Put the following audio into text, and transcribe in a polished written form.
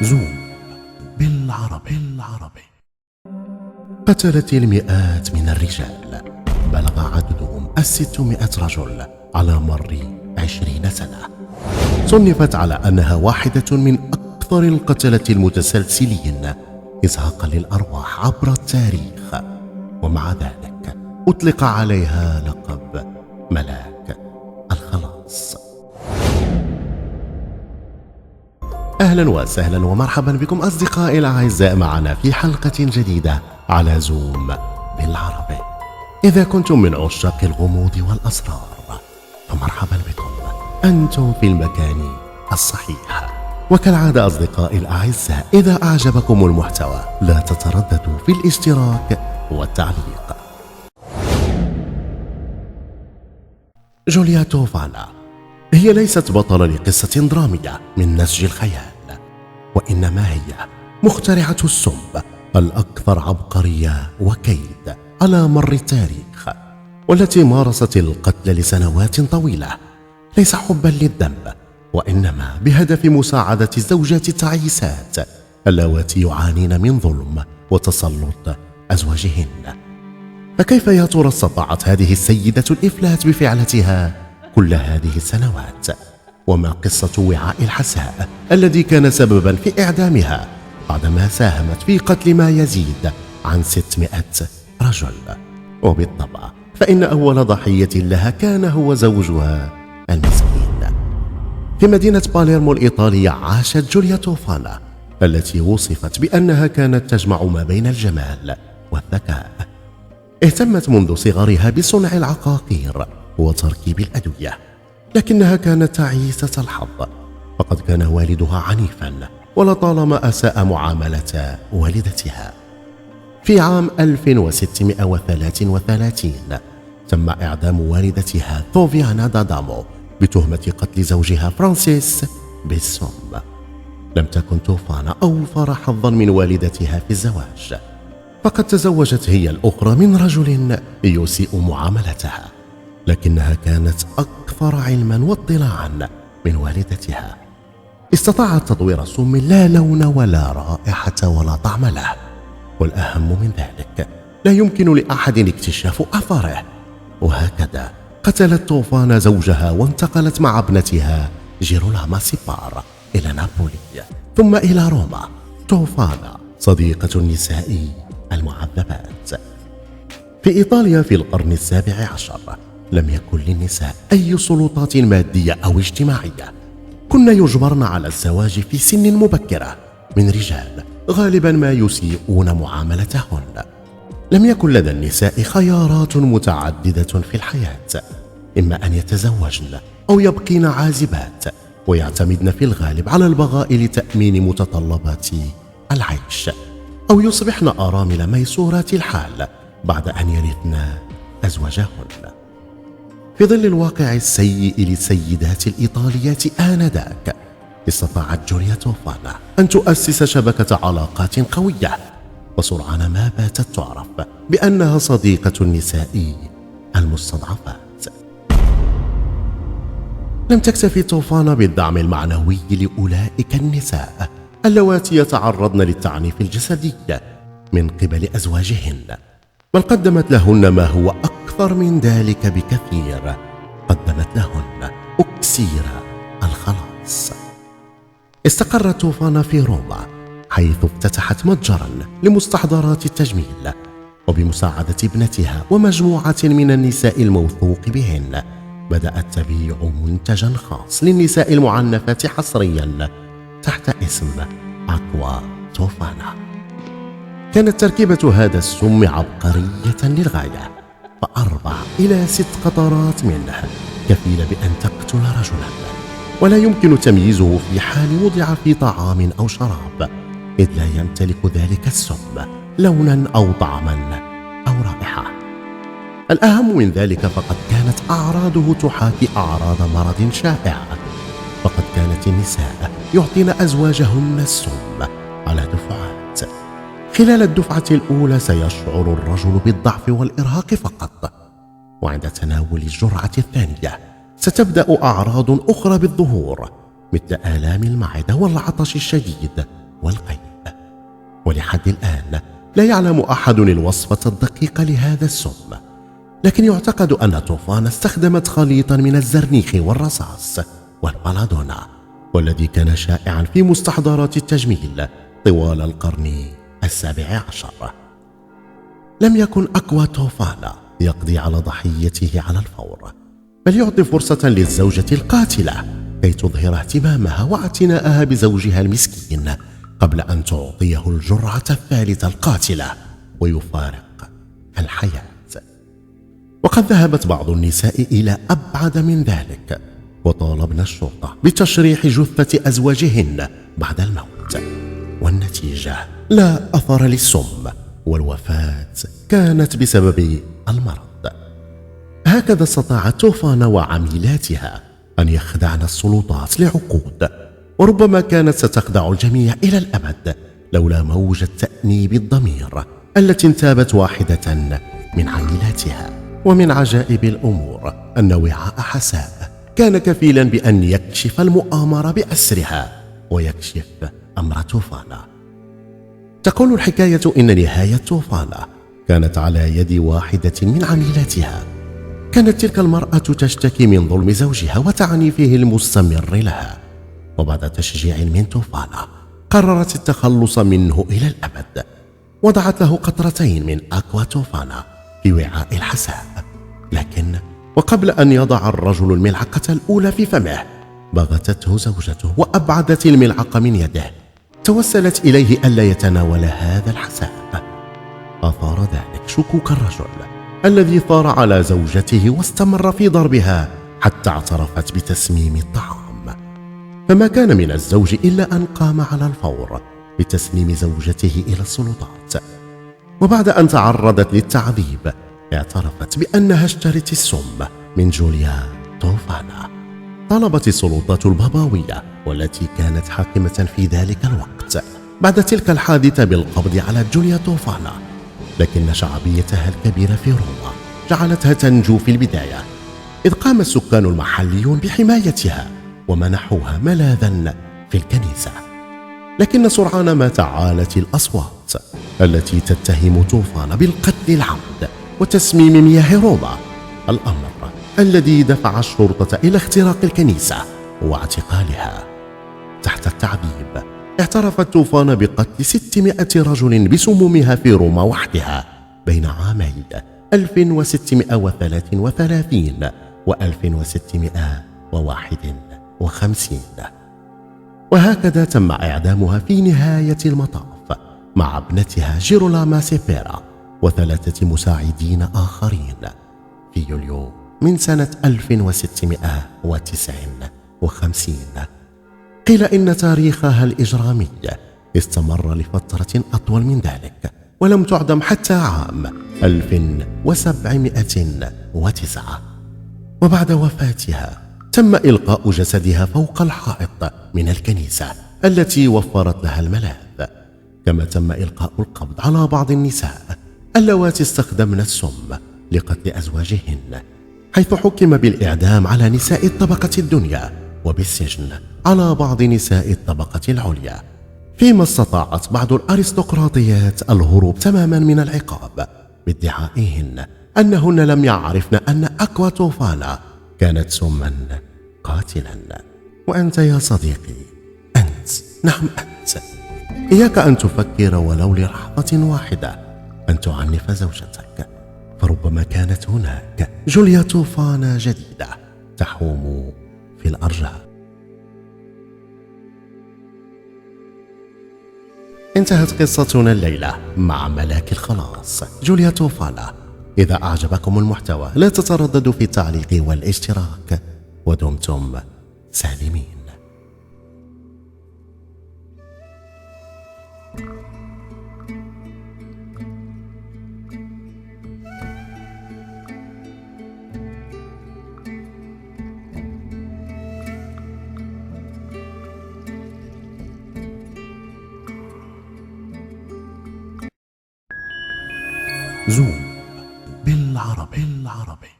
زوم بالعربي. قتلت المئات من الرجال، بلغ عددهم 600 رجل على مر 20 سنة. صنفت على أنها واحدة من أكثر القتلة المتسلسلين إزهاقا للأرواح عبر التاريخ، ومع ذلك أطلق عليها لقب ملاك الخلاص. أهلا وسهلا ومرحبا بكم أصدقائي الأعزاء معنا في حلقة جديدة على زوم بالعربي. إذا كنتم من عشاق الغموض والأسرار فمرحبا بكم، أنتم في المكان الصحيح. وكالعادة أصدقائي الأعزاء، إذا أعجبكم المحتوى لا تترددوا في الاشتراك والتعليق. جوليا توفانا هي ليست بطلة لقصة درامية من نسج الخيال، وإنما هي مخترعة السم الأكثر عبقرية وكيد على مر التاريخ، والتي مارست القتل لسنوات طويلة، ليس حبا للدم وإنما بهدف مساعدة الزوجات التعيسات اللواتي يعانين من ظلم وتسلط أزواجهن. فكيف يا ترى استطاعت هذه السيدة الإفلات بفعلتها كل هذه السنوات؟ وما قصة وعاء الحساء الذي كان سببا في إعدامها بعدما ساهمت في قتل ما يزيد عن 600 رجل؟ وبالطبع فإن أول ضحية لها كان هو زوجها المسكين. في مدينة باليرمو الإيطالية عاشت جوليا توفانا، التي وصفت بأنها كانت تجمع ما بين الجمال والذكاء. اهتمت منذ صغرها بصنع العقاقير وتركيب الأدوية، لكنها كانت تعيسة الحظ، فقد كان والدها عنيفا ولطالما أساء معاملة والدتها. في عام 1633 تم إعدام والدتها توفيانا دادامو بتهمة قتل زوجها فرانسيس بالسم. لم تكن توفانا أوفر حظا من والدتها في الزواج، فقد تزوجت هي الأخرى من رجل يسيء معاملتها، لكنها كانت أكثر علما واطلاعا من والدتها. استطاعت تطوير سم لا لون ولا رائحة ولا طعم له، والأهم من ذلك لا يمكن لأحد اكتشاف أثره. وهكذا قتلت توفانا زوجها وانتقلت مع ابنتها جيرولاما سيبار إلى نابولي ثم إلى روما. توفانا صديقة النساء المعذبات. في إيطاليا في القرن ال17 لم يكن للنساء أي سلطات مادية أو اجتماعية، كن يجبرن على الزواج في سن مبكرة من رجال غالبا ما يسيئون معاملتهن. لم يكن لدى النساء خيارات متعددة في الحياة، إما أن يتزوجن أو يبقين عازبات ويعتمدن في الغالب على البغاء لتأمين متطلبات العيش، أو يصبحن أرامل ميسورات الحال بعد أن يرثن أزواجهن. في ظل الواقع السيء للسيدات الإيطاليات آنذاك، استطاعت جوليا توفانا أن تؤسس شبكة علاقات قوية، وسرعان ما باتت تعرف بأنها صديقة النساء المستضعفات. لم تكتفي توفانا بالدعم المعنوي لأولئك النساء اللواتي يتعرضن للتعنيف الجسدي من قبل أزواجهن، بل قدمت لهن ما هو أكثر من ذلك بكثير. قدمت لهن أكسير الخلاص. استقرت توفانا في روما، حيث افتتحت متجرا لمستحضرات التجميل، وبمساعدة ابنتها ومجموعة من النساء الموثوق بهن بدأت تبيع منتجا خاص للنساء المعنفات حصريا تحت اسم أكوا توفانا. كانت تركيبة هذا السم عبقرية للغاية، ف4 إلى 6 قطرات منه كفيلة بأن تقتل رجلا، ولا يمكن تمييزه في حال وضع في طعام أو شراب، إذ لا يمتلك ذلك السم لونا أو طعما أو رائحة. الأهم من ذلك فقد كانت أعراضه تحاكي أعراض مرض شائع، فقد كانت النساء يعطين أزواجهن السم على دفعات. خلال الدفعة الأولى سيشعر الرجل بالضعف والإرهاق فقط، وعند تناول الجرعة الثانية ستبدأ أعراض أخرى بالظهور، مثل آلام المعدة والعطش الشديد والقيء. ولحد الآن لا يعلم أحد الوصفة الدقيقة لهذا السم، لكن يعتقد أن طوفان استخدمت خليطا من الزرنيخ والرصاص والبلادونا، والذي كان شائعا في مستحضرات التجميل طوال القرن 17. لم يكن أقوى طوفان يقضي على ضحيته على الفور، بل يعطي فرصة للزوجة القاتلة كي تظهر اهتمامها واعتناءها بزوجها المسكين قبل أن تعطيه الجرعة الثالثة القاتلة ويفارق الحياة. وقد ذهبت بعض النساء إلى أبعد من ذلك، وطالبن الشرطة بتشريح جثة أزواجهن بعد الموت، والنتيجة لا أثر للسم، والوفاة كانت بسبب المرض. هكذا استطاعت طوفان وعميلاتها أن يخدعن السلطات لعقود، وربما كانت ستخدع الجميع إلى الأبد لولا موجة تأنيب الضمير التي انتابت واحدة من عميلاتها. ومن عجائب الأمور أن وعاء حساء كان كفيلا بأن يكشف المؤامرة بأسرها ويكشف أمر طوفان. تقول الحكاية إن نهاية طوفان كانت على يد واحدة من عميلاتها. كانت تلك المرأة تشتكي من ظلم زوجها وتعنيفه المستمر لها، وبعد تشجيع من طوفان قررت التخلص منه إلى الأبد. وضعت له قطرتين من أقوى طوفان في وعاء الحساء، لكن وقبل أن يضع الرجل الملعقة الأولى في فمه بغتته زوجته وأبعدت الملعقة من يده. توسلت إليه ألا يتناول هذا الحساء. أثار ذلك شكوك الرجل الذي ثار على زوجته واستمر في ضربها حتى اعترفت بتسميم الطعام. فما كان من الزوج إلا أن قام على الفور بتسليم زوجته إلى السلطات، وبعد أن تعرضت للتعذيب اعترفت بأنها اشترت السم من جوليا طوفانا. طلبت السلطات البابوية والتي كانت حاكمة في ذلك الوقت بعد تلك الحادثة بالقبض على جوليا طوفانا، لكن شعبيتها الكبيرة في روما جعلتها تنجو في البداية، إذ قام السكان المحليون بحمايتها ومنحوها ملاذا في الكنيسة. لكن سرعان ما تعالت الأصوات التي تتهم طوفان بالقتل العمد وتسميم مياه روما، الأمر الذي دفع الشرطة إلى اختراق الكنيسة واعتقالها. تحت التعذيب اعترفت طوفان بقتل 600 رجل بسمومها في روما وحدها بين عامي 1633 و 1651، وهكذا تم إعدامها في نهاية المطاف مع ابنتها جيرولاما سيبيرا و3 مساعدين آخرين في يوليو من سنة 1659. قيل إن تاريخها الإجرامي استمر لفترة أطول من ذلك، ولم تعدم حتى عام 1709. وبعد وفاتها تم إلقاء جسدها فوق الحائط من الكنيسة التي وفرت لها الملاذ، كما تم إلقاء القبض على بعض النساء اللواتي استخدمن السم لقتل أزواجهن، حيث حكم بالإعدام على نساء الطبقة الدنيا وبالسجن على بعض نساء الطبقة العليا، فيما استطاعت بعض الأرستقراطيات الهروب تماما من العقاب بادعائهن أنهن لم يعرفن أن أقوى طوفان كانت سما قاتلا. وأنت يا صديقي، أنت، نعم أنت، إياك أن تفكر ولو للحظة واحدة أن تعنف زوجتك، فربما كانت هناك جوليا طوفان جديدة تحوم في الأرجاء. انتهت قصتنا الليلة مع ملاك الخلاص جوليا طوفان. إذا أعجبكم المحتوى لا تترددوا في التعليق والاشتراك، ودمتم سالمين. زوم بالعربي.